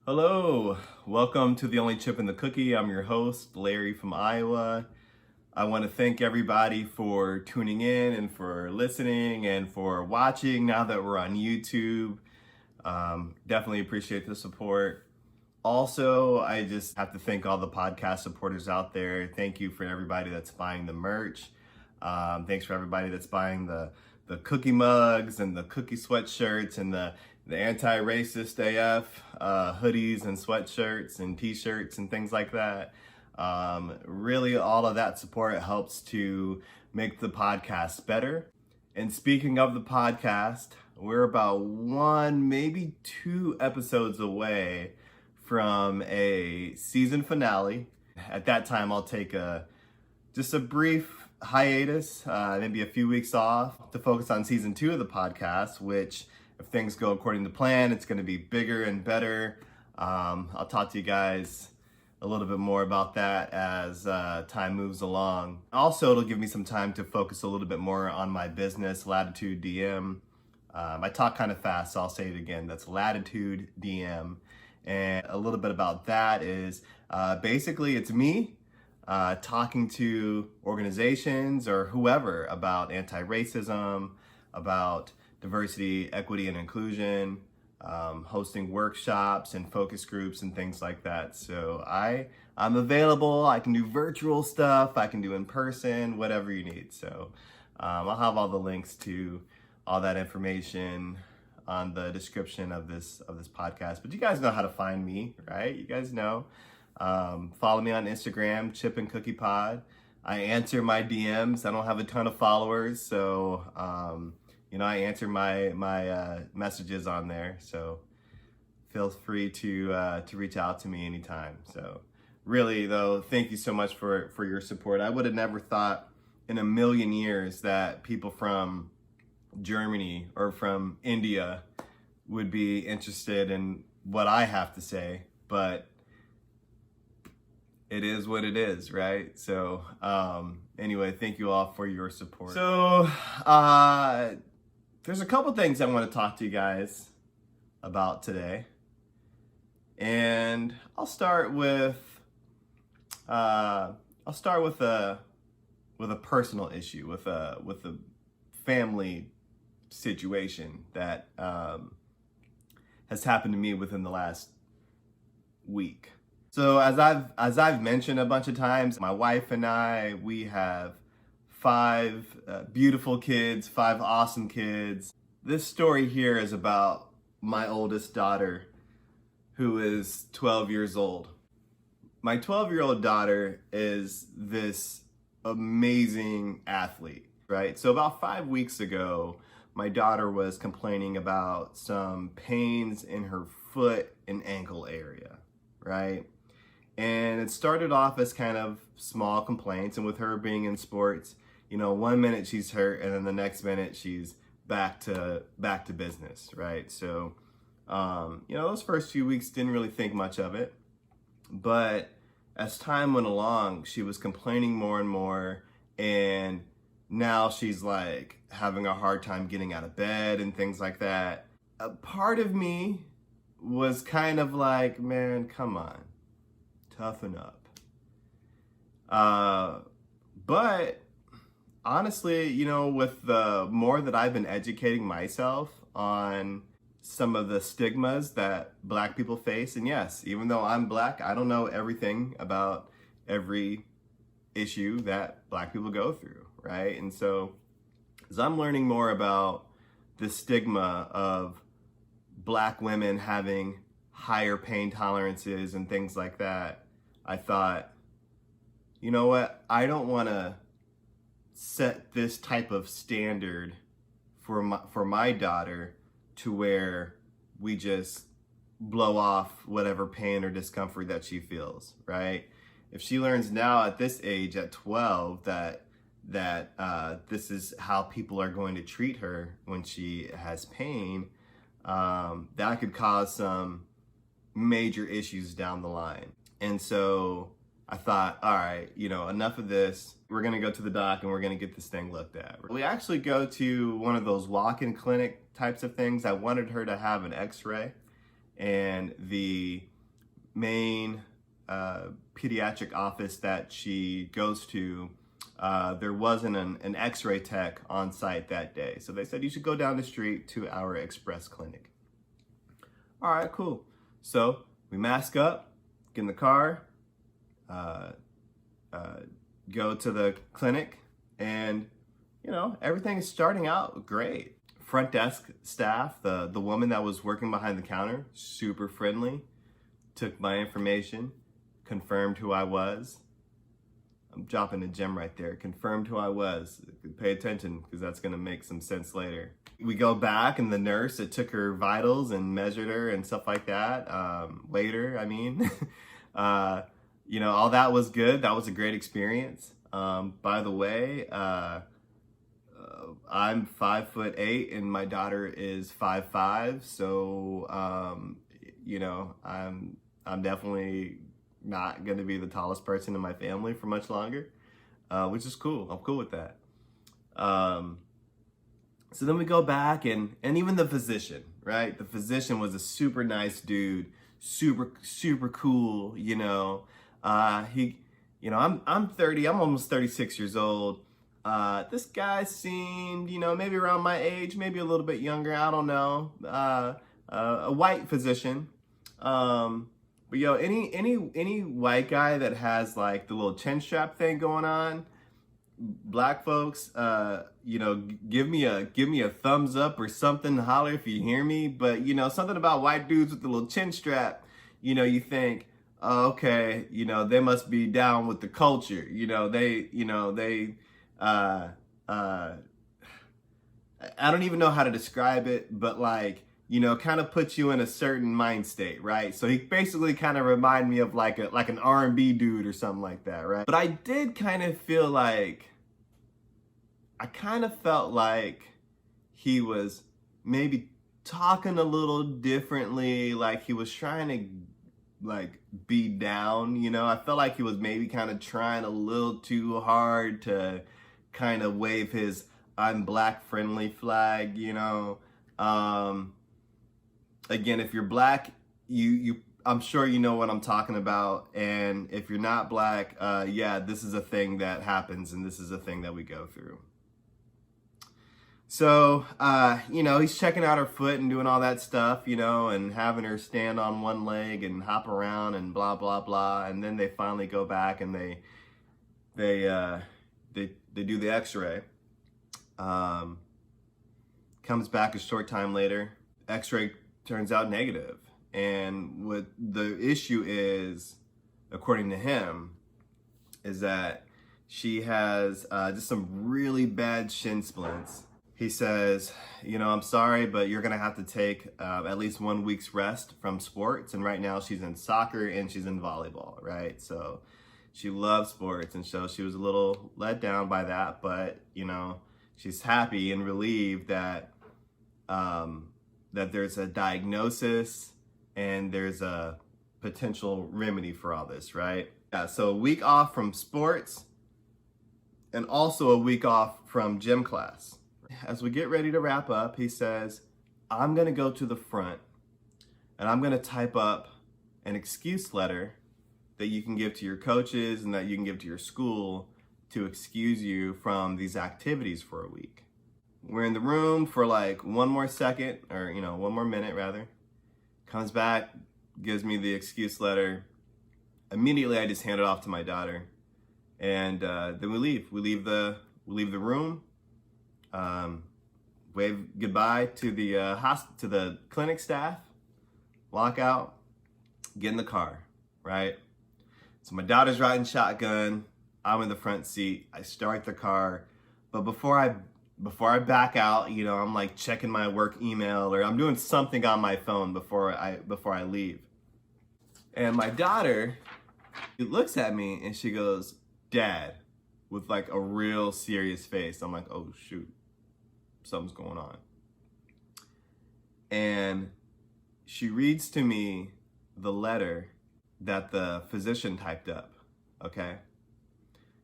Hello, welcome to the Only Chip in the Cookie. I'm your host, Larry from Iowa. I want to thank everybody for tuning in and for listening and for watching now that we're on YouTube. Definitely appreciate the support. Also, I just have to thank all the podcast supporters out there. Thank you for everybody that's buying the merch. Thanks for everybody that's buying the cookie mugs and the cookie sweatshirts and the anti-racist AF hoodies and sweatshirts and t-shirts and things like that. Really, all of that support helps to make the podcast better. And speaking of the podcast, we're about one, maybe 2 episodes away from a season finale. At that time, I'll take just a brief hiatus, maybe a few weeks off to focus on season 2 of the podcast, which if things go according to plan, it's going to be bigger and better. I'll talk to you guys a little bit more about that as time moves along. Also, it'll give me some time to focus a little bit more on my business, Latitude DM. I talk kind of fast, so I'll say it again. That's Latitude DM. And a little bit about that is basically it's me talking to organizations or whoever about anti-racism, about diversity, equity, and inclusion, hosting workshops and focus groups and things like that. So I'm available. I can do virtual stuff. I can do in person, whatever you need. So I'll have all the links to all that information on the description of this podcast. But you guys know how to find me, right? You guys know. Follow me on Instagram, Chip and Cookie Pod. I answer my DMs. I don't have a ton of followers, so I answer my messages on there. So feel free to reach out to me anytime. So really, though, thank you so much for your support. I would have never thought in a million years that people from Germany or from India would be interested in what I have to say, but it is what it is, right? So anyway, thank you all for your support. So there's a couple things I want to talk to you guys about today, and I'll start with a personal issue, with a family situation that has happened to me within the last week. So as I've mentioned a bunch of times, my wife and I, we have 5 beautiful kids, 5 awesome kids. This story here is about my oldest daughter, who is 12 years old. My 12-year-old daughter is this amazing athlete, right? So about 5 weeks ago, my daughter was complaining about some pains in her foot and ankle area, right? And it started off as kind of small complaints, and with her being in sports, one minute she's hurt and then the next minute she's back to business, right? So, those first few weeks didn't really think much of it, but as time went along, she was complaining more and more, and now she's like having a hard time getting out of bed and things like that. A part of me was kind of like, man, come on, toughen up. But honestly, with the more that I've been educating myself on some of the stigmas that Black people face, and yes, even though I'm Black, I don't know everything about every issue that Black people go through, right? And so as I'm learning more about the stigma of Black women having higher pain tolerances and things like that, I thought, you know what? I don't want to set this type of standard for my daughter to where we just blow off whatever pain or discomfort that she feels, right? If she learns now at this age, at 12, that this is how people are going to treat her when she has pain, that could cause some major issues down the line. And so I thought, all right, enough of this. We're going to go to the doc and we're going to get this thing looked at. We actually go to one of those walk-in clinic types of things. I wanted her to have an x-ray, and the main pediatric office that she goes to, there wasn't an x-ray tech on site that day. So they said, you should go down the street to our express clinic. All right, cool. So we mask up, get in the car, go to the clinic, and everything is starting out great. Front desk staff, the woman that was working behind the counter, super friendly, took my information, confirmed who I was. I'm dropping a gem right there. Confirmed who I was. Pay attention, because that's gonna make some sense later. We go back, and the nurse that took her vitals and measured her and stuff like that, later, I mean, all that was good. That was a great experience. By the way, I'm 5'8" and my daughter is 5'5", so I'm definitely not gonna be the tallest person in my family for much longer, which is cool. I'm cool with that. So then we go back, and even the physician, right? The physician was a super nice dude, super cool. I'm 30. I'm almost 36 years old. This guy seemed, maybe around my age, maybe a little bit younger. I don't know. A white physician. But any white guy that has like the little chin strap thing going on, black folks, give me a thumbs up or something. Holler if you hear me. But something about white dudes with the little chin strap. You think, oh, okay, they must be down with the culture. I don't even know how to describe it, but kind of puts you in a certain mind state, right? So he basically kind of reminded me of like an R&B dude or something like that, right? But I did kind of feel like, felt like he was maybe talking a little differently, like he was trying to be down, I felt like he was maybe kind of trying a little too hard to kind of wave his I'm black friendly flag, Again, if you're black, I'm sure you know what I'm talking about. And if you're not black, yeah, this is a thing that happens, and this is a thing that we go through. So, he's checking out her foot and doing all that stuff, and having her stand on one leg and hop around and blah, blah, blah. And then they finally go back and they do the x-ray. Comes back a short time later. X-ray turns out negative. And what the issue is, according to him, is that she has just some really bad shin splints. He says, I'm sorry, but you're gonna have to take at least 1 week's rest from sports. And right now she's in soccer and she's in volleyball, right? So she loves sports, and so she was a little let down by that, but she's happy and relieved that that there's a diagnosis and there's a potential remedy for all this, right? Yeah, so a week off from sports and also a week off from gym class. As we get ready to wrap up, he says, I'm gonna go to the front and I'm gonna type up an excuse letter that you can give to your coaches and that you can give to your school to excuse you from these activities for a week. We're in the room for one more second, or 1 more minute rather. Comes back, gives me the excuse letter. Immediately I just hand it off to my daughter, and then we leave. We leave the room. Wave goodbye to the clinic staff. Walk out. Get in the car. Right. So my daughter's riding shotgun. I'm in the front seat. I start the car, but before I back out, I'm checking my work email, or I'm doing something on my phone before I leave. And my daughter, she looks at me and she goes, "Dad," with a real serious face. I'm like, oh shoot, something's going on. And she reads to me the letter that the physician typed up, okay?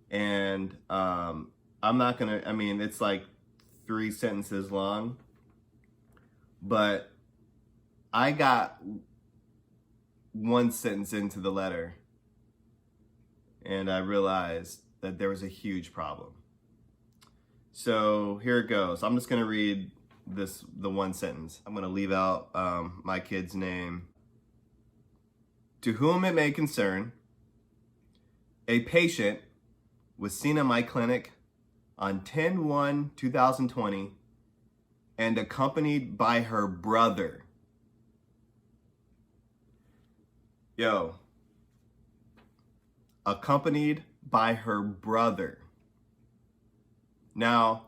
And I'm not gonna, it's 3 sentences long, but I got one sentence into the letter, and I realized that there was a huge problem. So here it goes. I'm just gonna read the one sentence. I'm gonna leave out my kid's name. To whom it may concern, a patient was seen in my clinic on 10/1/2020 and accompanied by her brother. Yo, accompanied by her brother. Now,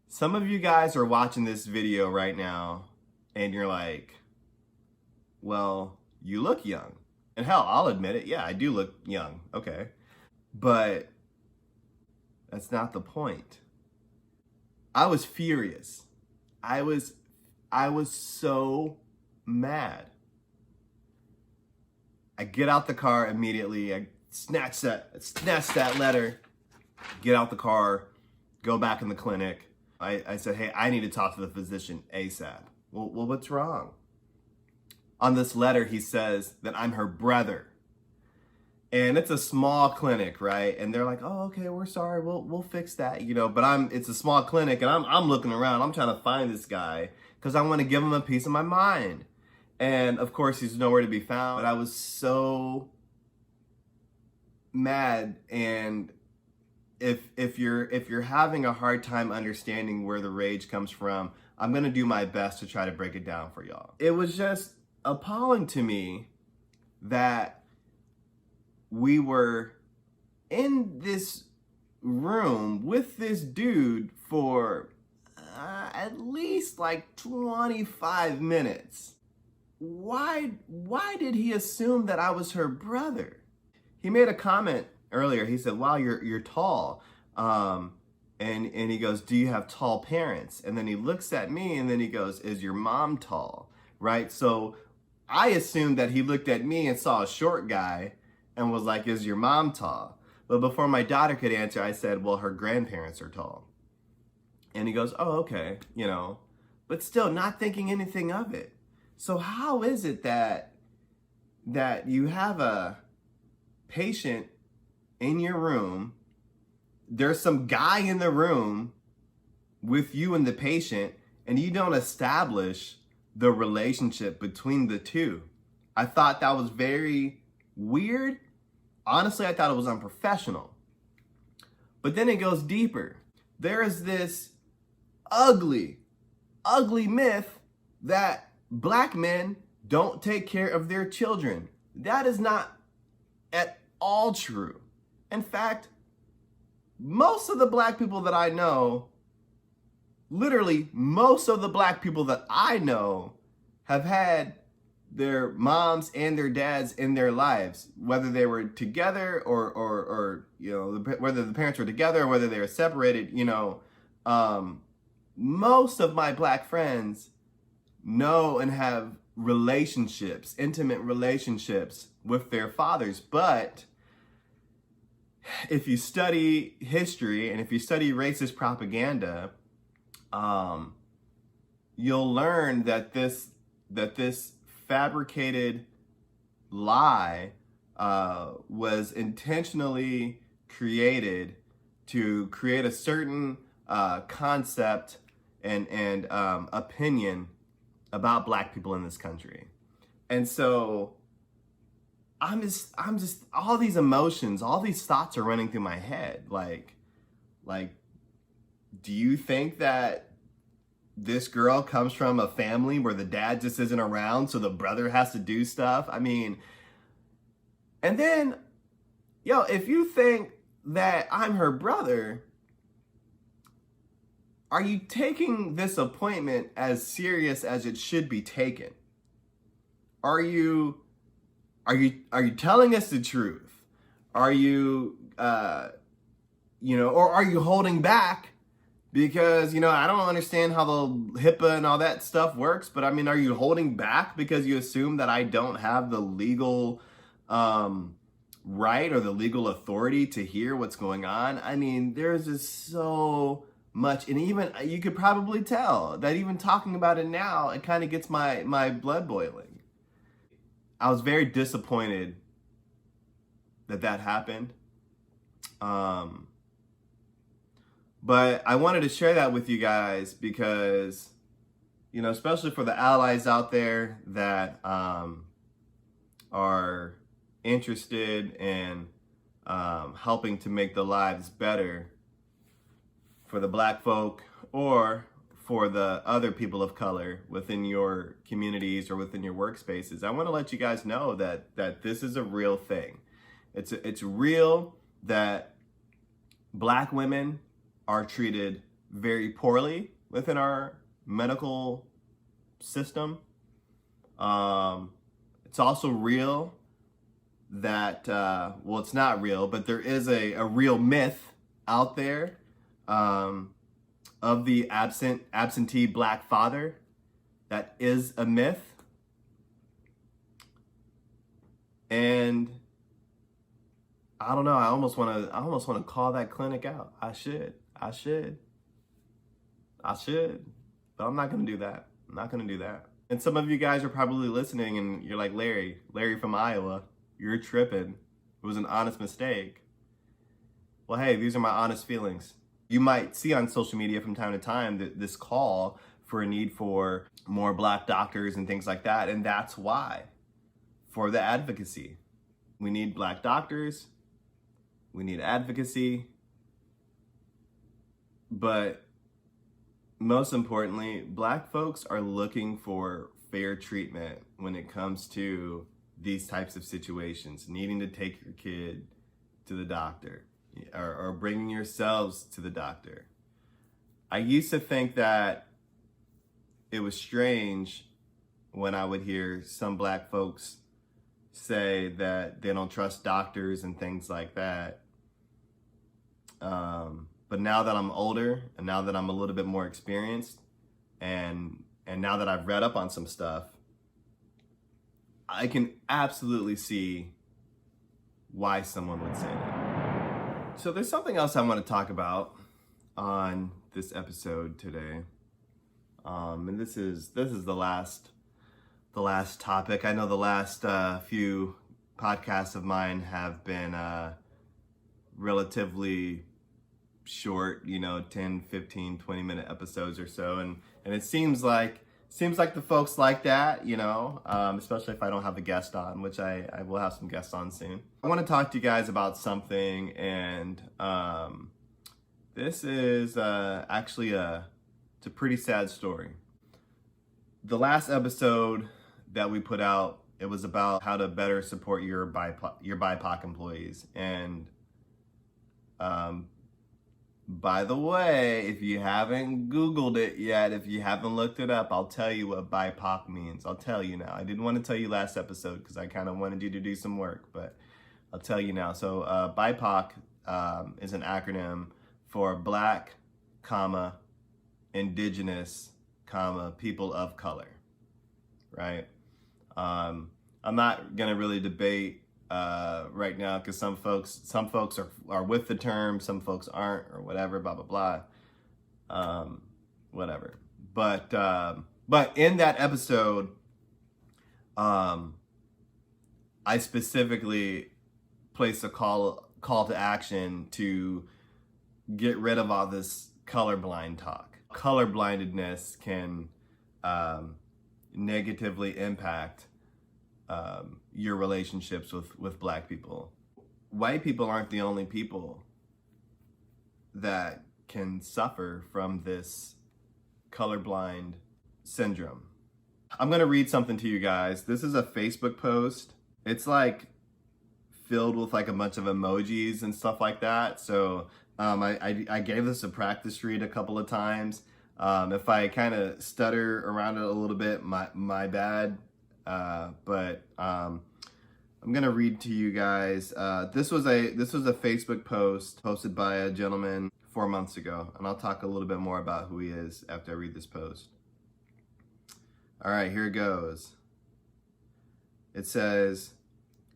some of you guys are watching this video right now and you're like, well, you look young. And hell, I'll admit it. Yeah, I do look young. Okay. But that's not the point. I was furious. I was so mad. I get out the car immediately. I snatch that letter, get out the car, go back in the clinic. I said, hey, I need to talk to the physician ASAP. Well, what's wrong? On this letter, he says that I'm her brother. And it's a small clinic, right? And they're like, oh, okay, we're sorry, we'll fix that, you know. But it's a small clinic, and I'm looking around. I'm trying to find this guy because I want to give him a piece of my mind. And of course, he's nowhere to be found. But I was so mad. And if you're having a hard time understanding where the rage comes from, I'm gonna do my best to try to break it down for y'all. It was just appalling to me that we were in this room with this dude for at least like 25 minutes. Why did he assume that I was her brother? He made a comment earlier. He said, wow, you're tall. And he goes, do you have tall parents? And then he looks at me and then he goes, is your mom tall? Right? So I assumed that he looked at me and saw a short guy and was like, is your mom tall? But before my daughter could answer, I said, well, her grandparents are tall. And he goes, oh, okay, you know, but still not thinking anything of it. So how is it that you have a patient in your room, there's some guy in the room with you and the patient, and you don't establish the relationship between the two? I thought that was very weird. Honestly, I thought it was unprofessional. But then it goes deeper. There is this ugly myth that Black men don't take care of their children. That is not at all true. In fact, most of the Black people that I know, literally most of the Black people that I know have had their moms and their dads in their lives, whether they were together or you know, whether the parents were together or whether they were separated, you know. Most of my Black friends know and have relationships, intimate relationships with their fathers. But if you study history and if you study racist propaganda, you'll learn that this fabricated lie was intentionally created to create a certain concept and opinion about Black people in this country. And so I'm just all these emotions, all these thoughts are running through my head. Like, do you think that this girl comes from a family where the dad just isn't around, so the brother has to do stuff? I mean, and then, yo, if you think that I'm her brother, are you taking this appointment as serious as it should be taken? Are you telling us the truth? Are you, you know, or are you holding back? Because, you know, I don't understand how the HIPAA and all that stuff works, but I mean, are you holding back because you assume that I don't have the legal right or the legal authority to hear what's going on? I mean, there's just so much, and even you could probably tell that even talking about it now, it kind of gets my blood boiling. I was very disappointed that happened. But I wanted to share that with you guys because, you know, especially for the allies out there that are interested in helping to make the lives better for the Black folk or for the other people of color within your communities or within your workspaces, I want to let you guys know that this is a real thing. It's real that Black women are treated very poorly within our medical system. It's also real that, well, it's not real, but there is a real myth out there of the absentee Black father. That is a myth. And I don't know, I almost want to call that clinic out. I should, but I'm not going to do that. I'm not going to do that. And some of you guys are probably listening and you're like, Larry from Iowa, you're tripping. It was an honest mistake. Well, hey, these are my honest feelings. You might see on social media from time to time this call for a need for more Black doctors and things like that. And that's why, for the advocacy. We need Black doctors. We need advocacy. But most importantly, Black folks are looking for fair treatment when it comes to these types of situations, needing to take your kid to the doctor or bringing yourselves to the doctor. I used to think that it was strange when I would hear some Black folks say that they don't trust doctors and things like that. But now that I'm older and now that I'm a little bit more experienced and now that I've read up on some stuff, I can absolutely see why someone would say that. So there's something else I want to talk about on this episode today. And this is the last topic. I know the last few podcasts of mine have been relatively short, 10, 15, 20-minute episodes or so. And it seems like the folks like that, especially if I don't have a guest on, which I will have some guests on soon. I want to talk to you guys about something, and this is actually it's a pretty sad story. The last episode that we put out, it was about how to better support your BIPOC employees. And by the way, if you haven't Googled it yet, if you haven't looked it up, I'll tell you what BIPOC means. I'll tell you now. I didn't want to tell you last episode because I kind of wanted you to do some work, but I'll tell you now. So BIPOC is an acronym for Black, Indigenous, people of color, right? I'm not gonna really debate right now because some folks are with the term, some folks aren't, or whatever, blah blah blah, whatever. But in that episode, I specifically placed a call to action to get rid of all this colorblind talk. Colorblindedness can negatively impact your relationships with Black people. White people aren't the only people that can suffer from this colorblind syndrome. I'm gonna read something to you guys. This is a Facebook post. It's like filled with like a bunch of emojis and stuff like that. So I gave this a practice read a couple of times. If I kind of stutter around it a little bit, my bad. But I'm gonna read to you guys. This was a Facebook post posted by a gentleman 4 months ago, and I'll talk a little bit more about who he is after I read this post. All right, here it goes. It says,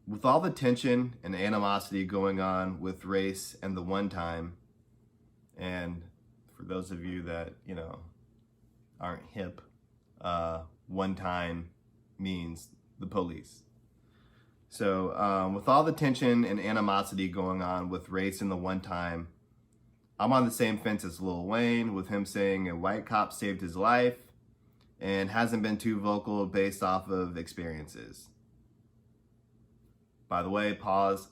with all the tension and animosity going on with race and the one time, and for those of you that, aren't hip, one time means the police. So with all the tension and animosity going on with race in the one time, I'm on the same fence as Lil Wayne, with him saying a white cop saved his life and hasn't been too vocal based off of experiences. By the way, pause.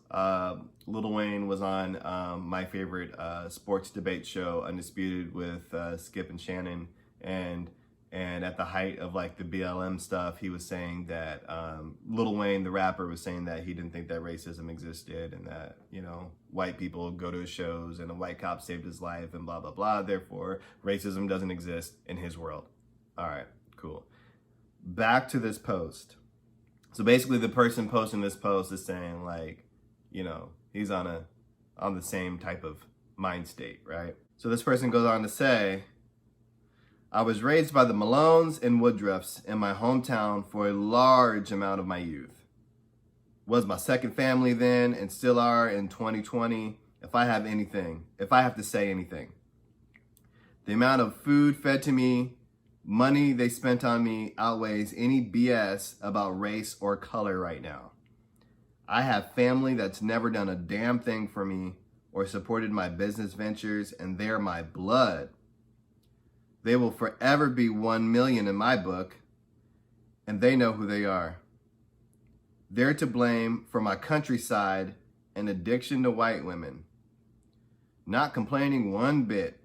Lil Wayne was on my favorite sports debate show, Undisputed, with Skip and Shannon, and at the height of like the BLM stuff, he was saying that Lil Wayne, the rapper, was saying that he didn't think that racism existed and that, you know, white people go to his shows and a white cop saved his life and blah, blah, blah. Therefore, racism doesn't exist in his world. All right, cool. Back to this post. So basically the person posting this post is saying like, you know, he's on the same type of mind state, right? So this person goes on to say, I was raised by the Malones and Woodruffs in my hometown for a large amount of my youth. Was my second family then and still are in 2020 if I have to say anything. The amount of food fed to me, money they spent on me outweighs any BS about race or color right now. I have family that's never done a damn thing for me or supported my business ventures, and they're my blood. They will forever be 1 million in my book, and they know who they are. They're to blame for my countryside and addiction to white women. Not complaining one bit.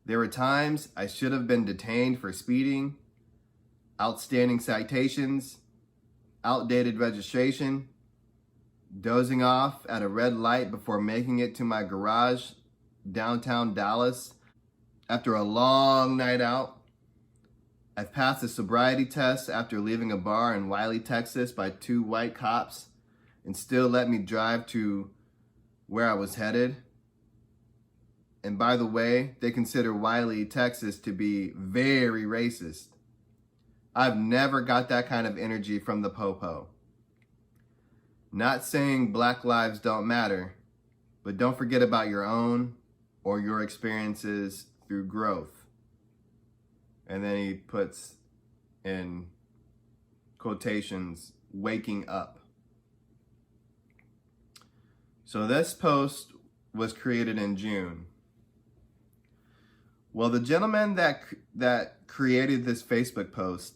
There were times I should have been detained for speeding, outstanding citations, outdated registration, dozing off at a red light before making it to my garage downtown Dallas after a long night out. I've passed a sobriety test after leaving a bar in Wiley, Texas by 2 white cops and still let me drive to where I was headed. And by the way, they consider Wiley, Texas to be very racist. I've never got that kind of energy from the popo. Not saying Black lives don't matter, but don't forget about your own or your experiences through growth. And then he puts in quotations, waking up. So this post was created in June. Well, the gentleman that created this Facebook post,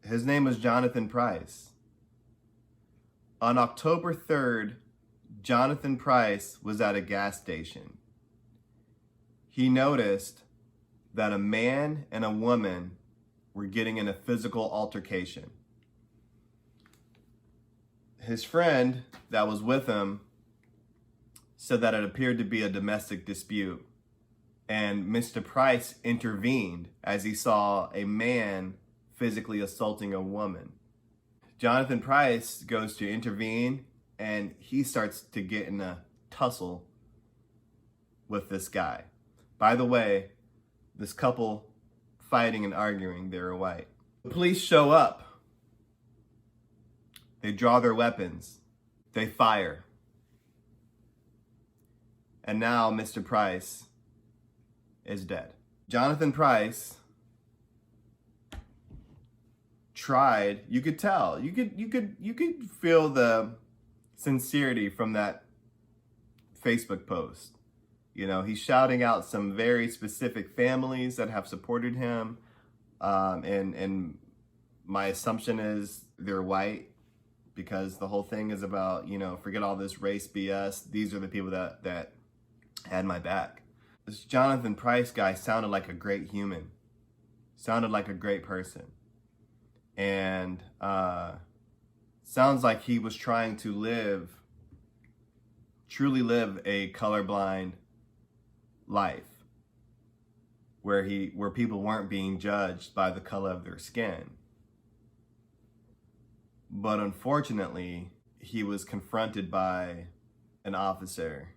his name was Jonathan Price. On October 3rd, Jonathan Price was at a gas station. He noticed that a man and a woman were getting in a physical altercation. His friend that was with him said that it appeared to be a domestic dispute, and Mr. Price intervened as he saw a man physically assaulting a woman. Jonathan Price goes to intervene, and he starts to get in a tussle with this guy. By the way, this couple fighting and arguing, they're white. The police show up. They draw their weapons. They fire. And now Mr. Price is dead. Jonathan Price tried, you could tell, you could feel the sincerity from that Facebook post. You know, he's shouting out some very specific families that have supported him. And my assumption is they're white, because the whole thing is about, you know, forget all this race BS. These are the people that had my back. This Jonathan Price guy sounded like a great human, sounded like a great person. And sounds like he was trying to truly live a colorblind life where people weren't being judged by the color of their skin. But unfortunately, he was confronted by an officer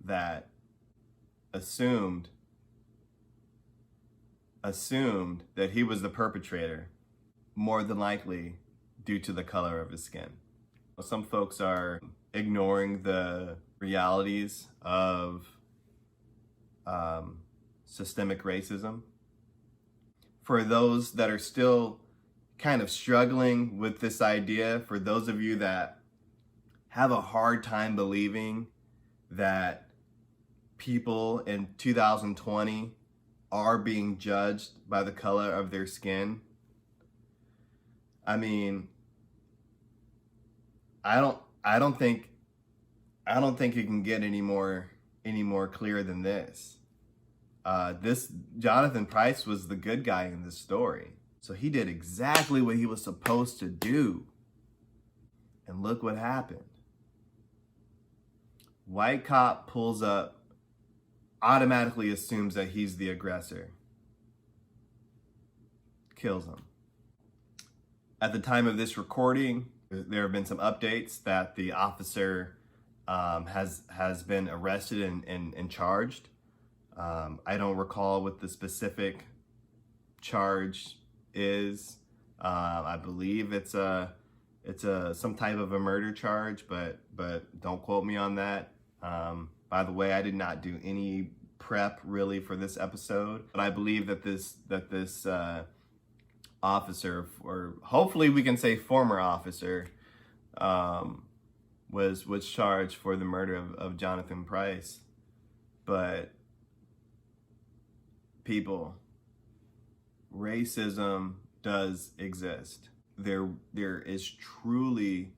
that assumed that he was the perpetrator, more than likely due to the color of his skin. Some folks are ignoring the realities of systemic racism. For those that are still kind of struggling with this idea, for those of you that have a hard time believing that people in 2020 are being judged by the color of their skin. I mean, I don't think it can get any more clear than this. This Jonathan Pryce was the good guy in this story. So he did exactly what he was supposed to do. And look what happened. White cop pulls up, automatically assumes that he's the aggressor. Kills him. At the time of this recording, there have been some updates that the officer has been arrested and charged. I don't recall what the specific charge is. I believe it's some type of a murder charge, but don't quote me on that. By the way, I did not do any prep really for this episode, but I believe that this officer, or hopefully we can say former officer, was charged for the murder of Jonathan Pryce. But people, racism does exist. There is truly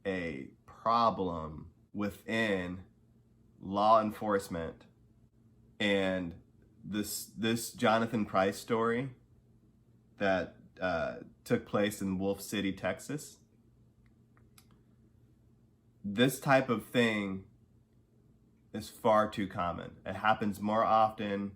a problem within law enforcement, and this Jonathan Pryce story that took place in Wolf City, Texas. This type of thing is far too common. It happens more often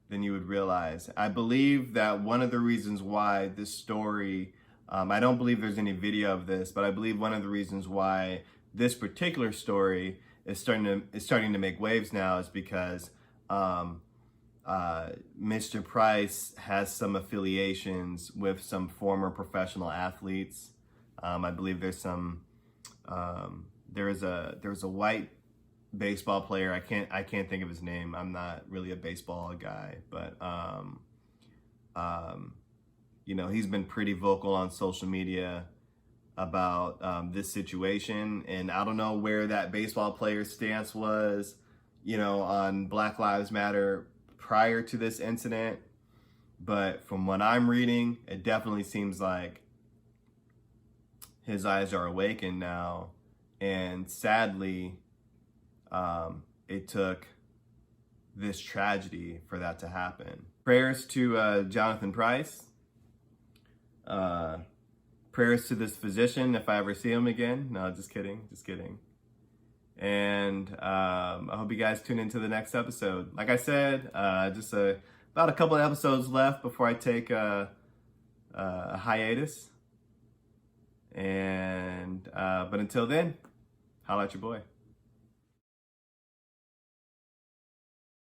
than you would realize. I believe that one of the reasons why this story, I don't believe there's any video of this, but I believe one of the reasons why this particular story is starting to make waves now is because Mr. Pryce has some affiliations with some former professional athletes. I believe there's some there was a white baseball player. I can't think of his name. I'm not really a baseball guy, but you know, he's been pretty vocal on social media about this situation, and I don't know where that baseball player's stance was, you know, on Black Lives Matter prior to this incident, but from what I'm reading, it definitely seems like his eyes are awakened now, and sadly, it took this tragedy for that to happen. Prayers to Jonathan Pryce. Prayers to this physician if I ever see him again. No, just kidding. And I hope you guys tune into the next episode. Like I said, just about a couple of episodes left before I take a hiatus. And but until then, holla at your boy.